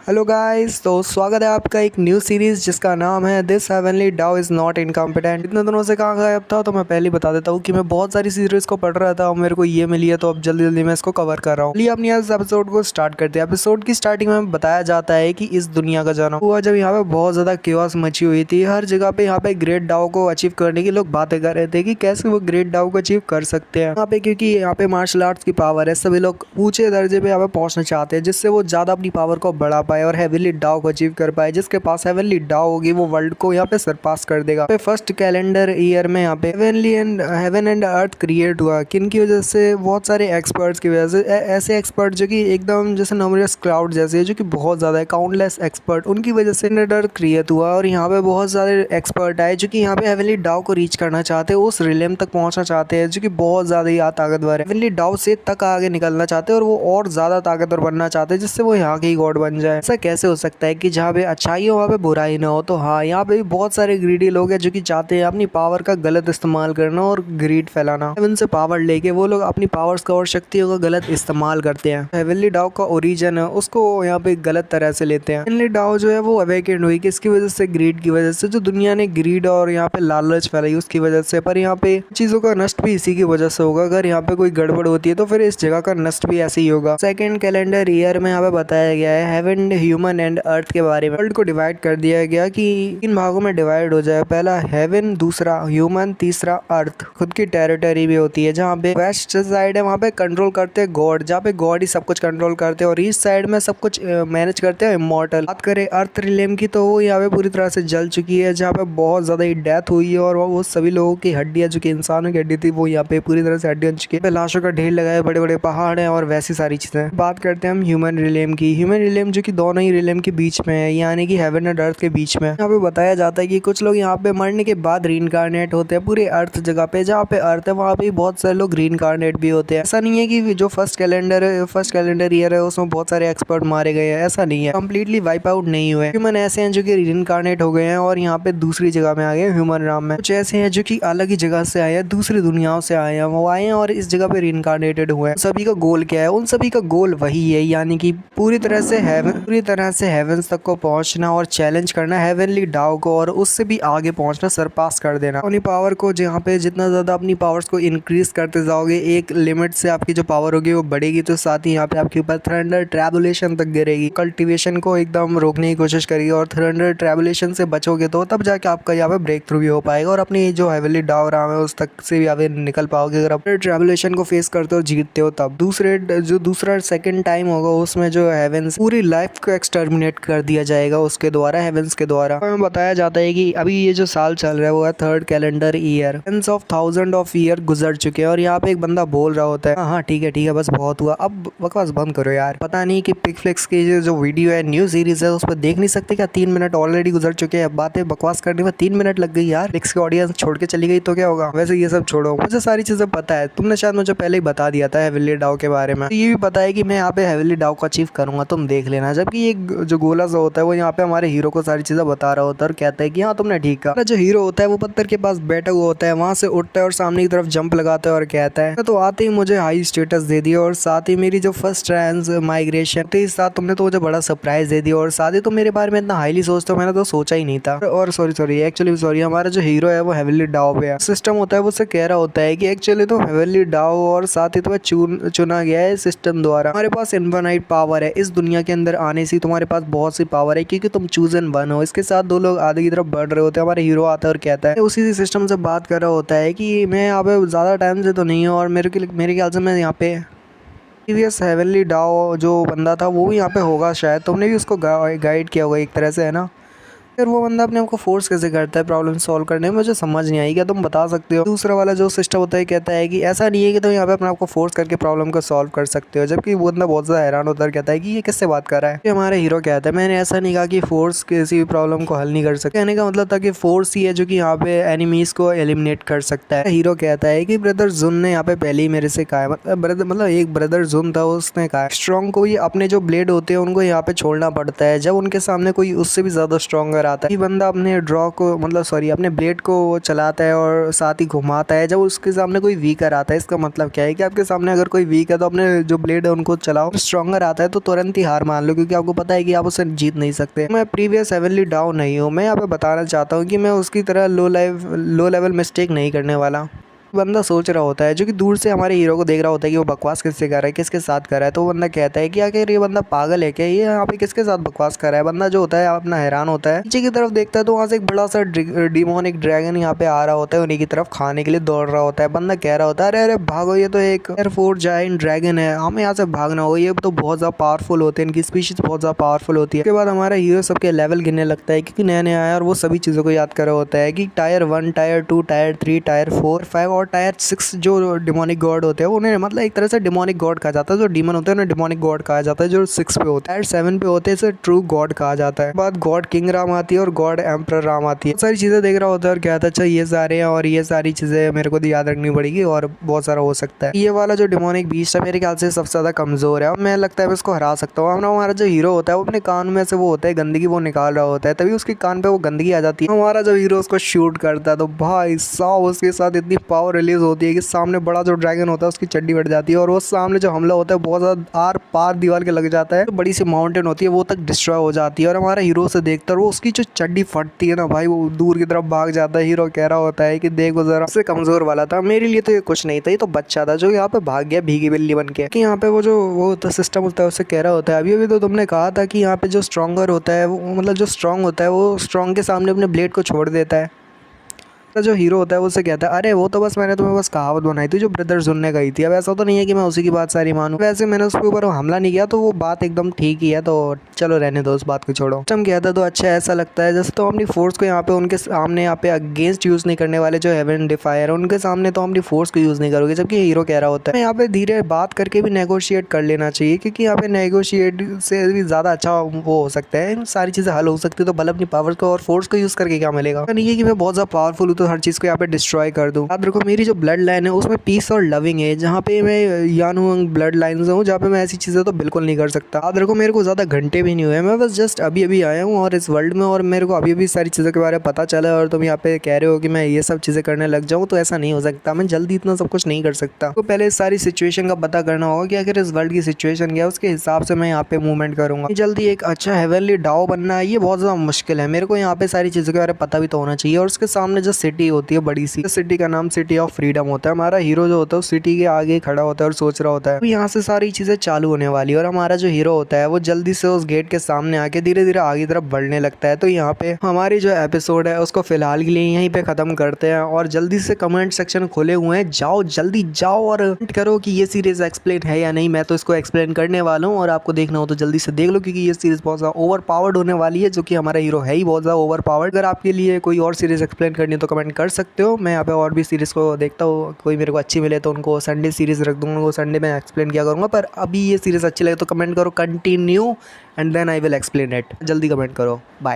Hello guys, तो स्वागत है आपका एक न्यू सीरीज जिसका नाम है दिस हेवनली डाउ इज़ नॉट इनकॉम्पिटेंट। इतने दिनों से कहाँ गायब था, तो मैं पहले ही बता देता हूँ कि मैं बहुत सारी सीरीज को पढ़ रहा था और मेरे को ये मिली है, तो अब जल्दी जल्दी मैं इसको कवर कर रहा हूँ। चलिए अपनी इस एपिसोड को स्टार्ट करते हैं। एपिसोड की स्टार्टिंग में बताया जाता है कि इस दुनिया का जन्म हुआ जब यहाँ पे बहुत ज्यादा केओस मची हुई थी। हर जगह पे यहाँ पे ग्रेट डाउ को अचीव करने की लोग बातें कर रहे थे कि कैसे वो ग्रेट डाउ को अचीव कर सकते हैं यहाँ पे, क्योंकि यहाँ पे मार्शल आर्ट्स की पावर है। सभी लोग ऊंचे दर्जे पे यहाँ पे पहुंचना चाहते हैं जिससे वो ज्यादा अपनी पावर को बढ़ा पाए और हेवनली डाउ को अचीव कर पाए। जिसके पास हेवनली डाउ होगी वो वर्ल्ड को यहाँ पे सरपास कर देगा। फर्स्ट कैलेंडर ईयर में यहाँ पे हेवन एंड अर्थ क्रिएट हुआ। किन की वजह से? बहुत सारे एक्सपर्ट्स की वजह से। ऐसे एक्सपर्ट जो कि एकदम जैसे नमरियस क्लाउड जैसे, जो कि बहुत ज्यादा है, काउंटलेस एक्सपर्ट, उनकी वजह से अर्थ क्रिएट हुआ। और यहाँ पे बहुत सारे एक्सपर्ट आए जो कि यहाँ पे हेवनली डाउ को रीच करना चाहते हैं, उस रिलेम तक पहुंचना चाहते हैं, जो कि बहुत ज्यादा ही ताकतवर है। हेवनली डाउ से तक आगे निकलना चाहते हैं और वो और ज्यादा ताकतवर बनना चाहते हैं जिससे वो यहाँ के ही गॉड बन जाए। ऐसा कैसे हो सकता है कि जहाँ पे अच्छाई हो वहाँ पे बुराई ना हो? तो हाँ, यहाँ पे भी बहुत सारे ग्रीडी लोग हैं जो कि चाहते हैं अपनी पावर का गलत इस्तेमाल करना और ग्रीड फैलाना। हेवन से पावर लेके वो लोग अपनी पावर्स का और शक्तियों का गलत इस्तेमाल करते हैं। हेवनली डाउ का ओरिजिन है उसको यहाँ पे गलत तरह से लेते हैं। हेवनली डाउ जो है वो अवेकेंड हुई किसकी वजह से? ग्रीड की वजह से। जो दुनिया ने ग्रीड और यहाँ पे लालच फैलाई उसकी वजह से। पर यहाँ पे चीजों का नष्ट भी इसी की वजह से होगा। अगर यहाँ पे कोई गड़बड़ होती है तो फिर इस जगह का नष्ट भी ऐसे ही होगा। सेकेंड कैलेंडर ईयर में यहाँ पे बताया गया है हेवन, ह्यूमन एंड अर्थ के बारे में। वर्ल्ड को डिवाइड कर दिया गया कि इन भागों में डिवाइड हो जाए। पहला हेवन, दूसरा ह्यूमन, तीसरा अर्थ। खुद की टेरिटरी भी होती है। जहाँ पे वेस्ट साइड है वहाँ पे कंट्रोल करते हैं गॉड, जहाँ पे गॉड ही सब कुछ कंट्रोल करते हैं, और ईस्ट साइड में सब कुछ मैनेज करते हैं इमॉर्टल। बात करें अर्थ रिलेम की तो वो यहाँ पे पूरी तरह से जल चुकी है, जहाँ पे बहुत ज्यादा ही डेथ हुई है और वो सभी लोगों की हड्डियां, जो कि इंसानों की हड्डी थी, वो यहाँ पे पूरी तरह से हड्डियां चुकी है। लाशों का ढेर लगाए, बड़े बड़े पहाड़ है और वैसी सारी चीजें। बात करते हैं हम ह्यूमन रिलेम की। ह्यूमन रिलेम जो कि दोनों ही रिलेम के बीच में है, यानी कि हेवन एंड अर्थ के बीच में। यहाँ पे बताया जाता है कि कुछ लोग यहाँ पे मरने के बाद रीइंकार्नेट होते हैं पूरे अर्थ जगह पे। जहाँ पे अर्थ है वहाँ पे बहुत सारे लोग रीइंकार्नेट भी होते हैं। ऐसा नहीं है कि जो फर्स्ट कैलेंडर ईयर है उसमें बहुत सारे एक्सपर्ट मारे गए हैं, ऐसा नहीं है। कंप्लीटली वाइप आउट नहीं हुए। ह्यूमन ऐसे हैं जो कि रीइंकार्नेट हो गए हैं और यहाँ पे दूसरी जगह में आ गए ह्यूमन राम में। कुछ ऐसे हैं जो कि अलग ही जगह से आए हैं, दूसरी दुनियाओं से आए हैं, वो आए हैं और इस जगह पे रीइंकार्नेटेड हुए हैं। सभी का गोल क्या है? उन सभी का गोल वही है, यानी कि पूरी तरह से हेवंस तक को पहुंचना और चैलेंज करना हेवनली डाउ को, और उससे भी आगे पहुंचना, सरपास कर देना अपनी पावर को। जहाँ पे जितना ज्यादा अपनी पावर्स को इंक्रीज करते जाओगे, एक लिमिट से आपकी जो पावर होगी वो बढ़ेगी, तो साथ ही यहाँ पे आपके ऊपर थंडर ट्रैबुलेशन तक गिरेगी। कल्टीवेशन को एकदम रोकने की कोशिश करेगी और थंडर ट्रैबुलेशन से बचोगे तो तब जाके आपका यहाँ पे ब्रेक थ्रू भी हो पाएगा और अपनी जो हेवनली डाउ राम है उस तक से भी आप निकल पाओगे अगर आप ट्रैबुलेशन को फेस करते हो, जीतते हो तब। दूसरा सेकंड टाइम होगा उसमें जो हेवंस पूरी लाइफ को एक्सटर्मिनेट कर दिया जाएगा उसके द्वारा, हेवंस के द्वारा। हमें बताया जाता है कि अभी ये जो साल चल रहा है वो है third calendar year. Tens of thousand of year गुजर चुके हैं और यहाँ पे एक बंदा बोल रहा होता है, हाँ ठीक है बस बहुत हुआ, अब बकवास बंद करो यार। पता नहीं कि पिकफ्लिक्स की जो वीडियो है, न्यू सीरीज है, उस पर देख नहीं सकते क्या? 3 मिनट ऑलरेडी गुजर चुके हैं, बातें बकवास करने में 3 मिनट लग गई यार। पिक्स की ऑडियंस छोड़ के चली गई तो क्या होगा? वैसे ये सब छोड़ो, मुझे सारी चीजें पता है, तुमने शायद मुझे पहले ही बता दिया था हेवनली डाउ के बारे में। तो ये भी पता है कि मैं यहाँ पे हेवनली डाउ को अचीव करूंगा, तुम देख लेना। जबकि ये जो गोला सा होता है वो यहाँ पे हमारे हीरो को सारी चीजें बता रहा होता है और कहता है कि हाँ तुमने ठीक कहा। जो हीरो होता है वो पत्थर के पास बैठा हुआ होता है, वहां से उठता है और सामने की तरफ जंप लगाता है और कहता है तो आते ही मुझे हाई स्टेटस दे दिया और साथ ही मेरी जो फर्स्ट ट्रांस माइग्रेशन के साथ तुमने तो मुझे बड़ा सरप्राइज दे दिया और साथ ही तुम मेरे बारे में इतना हाईली सोचते हो, मैंने तो सोचा ही नहीं था। और सॉरी हमारा जो हीरो है वो हेवनली डाउ पे है। सिस्टम होता है वो उससे कह रहा होता है कि एक्चुअली तो हेवनली डाउ और साथ ही तुम्हें चुना गया है सिस्टम द्वारा। हमारे पास इनफाइनाइट पावर है, इस दुनिया के अंदर आने से तुम्हारे पास बहुत सी पावर है क्योंकि तुम चूजन वन हो। इसके साथ दो लोग आगे की तरफ बढ़ रहे होते हैं। हमारे हीरो आता है और कहता है, उसी सिस्टम से बात कर रहा होता है कि मैं यहाँ पे ज्यादा टाइम से तो नहीं हूँ और मेरे ख्याल से मैं यहाँ पे प्रीवियस हेवनली डाउ जो बंदा था वो भी यहाँ पे होगा शायद, तुमने भी उसको गाइड किया होगा एक तरह से, है ना? फिर वो बंदा अपने आपको फोर्स कैसे करता है प्रॉब्लम सॉल्व करने में, मुझे समझ नहीं आई, क्या तुम बता सकते हो? दूसरा वाला जो सिस्टम होता है कहता है कि ऐसा नहीं है कि तुम यहाँ पे अपने आपको फोर्स करके प्रॉब्लम को सॉल्व कर सकते हो, जबकि वो बंदा बहुत ज़्यादा हैरान होता है, कहता है कि ये किससे बात कर रहा है? हमारे हीरो कहता है मैंने ऐसा नहीं कहा कि फोर्स किसी भी प्रॉब्लम को हल नहीं कर सकता। कहने का मतलब था कि फोर्स ही है जो कि यहाँ पे एनिमीज को एलिमिनेट कर सकता है। हीरो कहता है कि ब्रदर जुन ने यहाँ पे पहले ही मेरे से कहा है, मतलब एक ब्रदर जुन था, उसने कहा स्ट्रॉन्ग को ये अपने जो ब्लेड होते हैं उनको यहाँ पे छोड़ना पड़ता है, जब उनके सामने कोई उससे भी ज्यादा स्ट्रॉन्गर स्ट्रॉन्गर आता है। ये बंदा अपने ड्रॉ को मतलब सॉरी अपने ब्लेड को चलाता है और साथ ही घुमाता है जब उसके सामने कोई वीकर आता है। इसका मतलब क्या है कि आपके सामने अगर कोई वीक है तो अपने जो ब्लेड है उनको चलाओ, स्ट्रॉन्गर आता है तो तुरंत ही हार मान लो, क्योंकि आपको पता है कि आप उसे जीत नहीं सकते। मैं प्रीवियस हेवनली डाउन नहीं हूँ, मैं यहाँ पे बताना चाहता हूँ कि मैं उसकी तरह लो लेवल मिस्टेक नहीं करने वाला। बंदा सोच रहा होता है जो कि दूर से हमारे हीरो को देख रहा होता है कि वो बकवास किससे कर रहा है, किसके साथ कर रहा है। तो वो बंदा कहता है कि आखिर ये बंदा पागल है क्या, ये यहाँ पे किसके साथ बकवास कर रहा है। बंदा जो होता है अपना हैरान होता है, नीचे की तरफ देखता है तो वहाँ से एक बड़ा सा डिमोनिक ड्रैगन यहाँ पे आ रहा होता है, उन्हीं की तरफ खाने के लिए दौड़ रहा होता है। बंदा कह रहा होता है अरे अरे भागो, ये तो एक एयरफोर्स जायंट ड्रैगन है, हमें यहाँ से भागना होगा, ये तो बहुत ज़्यादा पावरफुल होते हैं, इनकी स्पीशीज बहुत ज़्यादा पावरफुल होती है। उसके बाद हमारा हीरो सबके लेवल गिनने लगता है क्योंकि नया नया आया और वो सभी चीज़ों को याद कर रहा होता है कि टायर 1, टायर 2, टायर 3, टायर 4, 5 और टायर 6 जो डिमोनिक गॉड होते हैं उन्हें मतलब एक तरह से डिमोनिक गॉड कहा जाता है। जो डीमन होते हैं उन्हें डिमोनिक गॉड कहा जाता है। जो 6 पे होता है, 7 पे होते हैं इसे ट्रू गॉड कहा जाता है। बाद गॉड किंग राम आती है और गॉड एम्परर राम आती है। सारी चीजें देख रहा होता है और कहता है अच्छा ये सारे हैं और ये सारी चीजें मेरे को याद रखनी पड़ेगी और बहुत सारा हो सकता है। ये वाला जो डिमोनिक बीस्ट है मेरे ख्याल से सबसे ज्यादा कमजोर है और मैं लगता है मैं इसको हरा सकता हूँ। हमारा जो हीरो होता है वो अपने कान में से वो होता है गंदगी वो निकाल रहा होता है, तभी उसके कान पे वो गंदगी आ जाती है। हमारा जो हीरो उसको शूट करता है तो भाई साहब उसके साथ इतनी पावर रिलीज होती है कि सामने बड़ा जो ड्रैगन होता है उसकी चड्डी बढ़ जाती है और वो सामने जो हमला होता है बहुत ज्यादा आर पार दीवार के लग जाता है। तो बड़ी सी माउंटेन होती है वो तक डिस्ट्रॉय हो जाती है और हमारा हीरो से देखता है वो उसकी जो चड्डी फटती है ना भाई, वो दूर की तरफ भाग जाता है। हीरो कह रहा होता है कि देखो जरा, उससे कमजोर वाला था, मेरे लिए तो ये कुछ नहीं था, ये तो बच्चा था जो यहाँ पे भाग गया भीगी बिल्ली बन के। कि यहाँ पे वो जो वो तो सिस्टम होता है उससे कह रहा होता है अभी अभी तो तुमने कहा था कि यहाँ पे जो स्ट्रॉन्गर होता है वो मतलब जो स्ट्रॉन्ग होता है वो स्ट्रॉन्ग के सामने अपने ब्लेड को छोड़ देता है। जो हीरो होता है वो उससे कहता है अरे वो तो बस मैंने तुम्हें बस कहावत बनाई थी जो ब्रदर सुनने गई थी, अब ऐसा तो नहीं है कि मैं उसी की बात सारी मानूं। वैसे मैंने उसके ऊपर हमला नहीं किया तो वो बात एकदम ठीक ही है, तो चलो रहने दो उस बात को छोड़ो। हम कहता तो अच्छा ऐसा लगता है जैसे तो अपनी फोर्स को यहाँ पे उनके सामने यहाँ पे अगेंस्ट यूज नहीं करने वाले जो हेवन डिफायर उनके सामने तो अपनी फोर्स को यूज नहीं करोगे, जबकि हीरो कह रहा होता है यहाँ पे धीरे बात करके भी नेगोशिएट कर लेना चाहिए क्योंकि यहाँ पे नेगोशिएट से भी ज्यादा अच्छा वो हो सकता है, सारी चीजें हल हो सकती है। तो भले अपनी पावर को और फोर्स को यूज करके क्या मिलेगा, नहीं है कि मैं बहुत ज्यादा पावरफुल हूँ तो हर चीज को यहाँ पे डिस्ट्रॉय कर दूं। याद रखो मेरी जो ब्लड लाइन है उसमें पीस और लविंग है, जहाँ पे मैं यानुंग ब्लड लाइन से हूँ जहाँ पे मैं ऐसी चीजें तो बिल्कुल नहीं कर सकता। याद रखो मेरे को ज्यादा घंटे भी नहीं हुए, मैं बस जस्ट अभी अभी आया हूँ और इस वर्ल्ड में और मेरे को अभी अभी सारी चीज़ों के बारे में पता चला और तुम यहाँ पे कह रहे हो कि मैं ये सब चीज़ें करने लग जाऊँ, तो ऐसा नहीं हो सकता, मैं जल्दी इतना सब कुछ नहीं कर सकता। तो पहले इस सारी सिचुएशन का पता करना होगा कि अगर इस वर्ल्ड की सिचुएशन क्या है उसके हिसाब से मैं यहाँ पे मूवमेंट करूँगा। जल्दी एक अच्छा हेवनली डाओ बनना ये बहुत ज़्यादा मुश्किल है, मेरे को यहाँ पे सारी चीज़ों के बारे में पता भी तो होना चाहिए। और उसके सामने जो सिटी होती है बड़ी सी, सिटी का नाम सिटी ऑफ फ्रीडम होता है। हमारा हीरो जो होता है उस सिटी के आगे खड़ा होता है और सोच रहा होता है तो यहाँ से सारी चीज़ें चालू होने वाली है और हमारा जो हीरो होता है वो जल्दी से उस गेट के सामने आके धीरे धीरे आगे तरफ बढ़ने लगता है। तो यहाँ पे हमारी जो एपिसोड है उसको फिलहाल के लिए यहीं पे खत्म करते हैं और जल्दी से कमेंट सेक्शन खुले हुए हैं, जाओ जल्दी जाओ और कमेंट करो कि ये सीरीज एक्सप्लेन है या नहीं। मैं तो इसको एक्सप्लेन करने वाला हूँ और आपको देखना हो तो जल्दी से देख लो क्योंकि ये सीरीज बहुत ज़्यादा ओवर पावर्ड होने वाली है, जो कि हमारा हीरो है ही बहुत ज़्यादा ओवर पावर्ड। अगर आपके लिए कोई और सीरीज एक्सप्लेन करनी है तो कमेंट कर सकते हो, मैं यहाँ पे और भी सीरीज को देखता हूँ, कोई मेरे को अच्छी मिले तो उनको संडे सीरीज रख दूँगा, वो संडे में एक्सप्लेन किया करूँगा। पर अभी ये सीरीज अच्छी लगे तो कमेंट करो continue and then I will explain it. जल्दी कमेंट करो, बाय।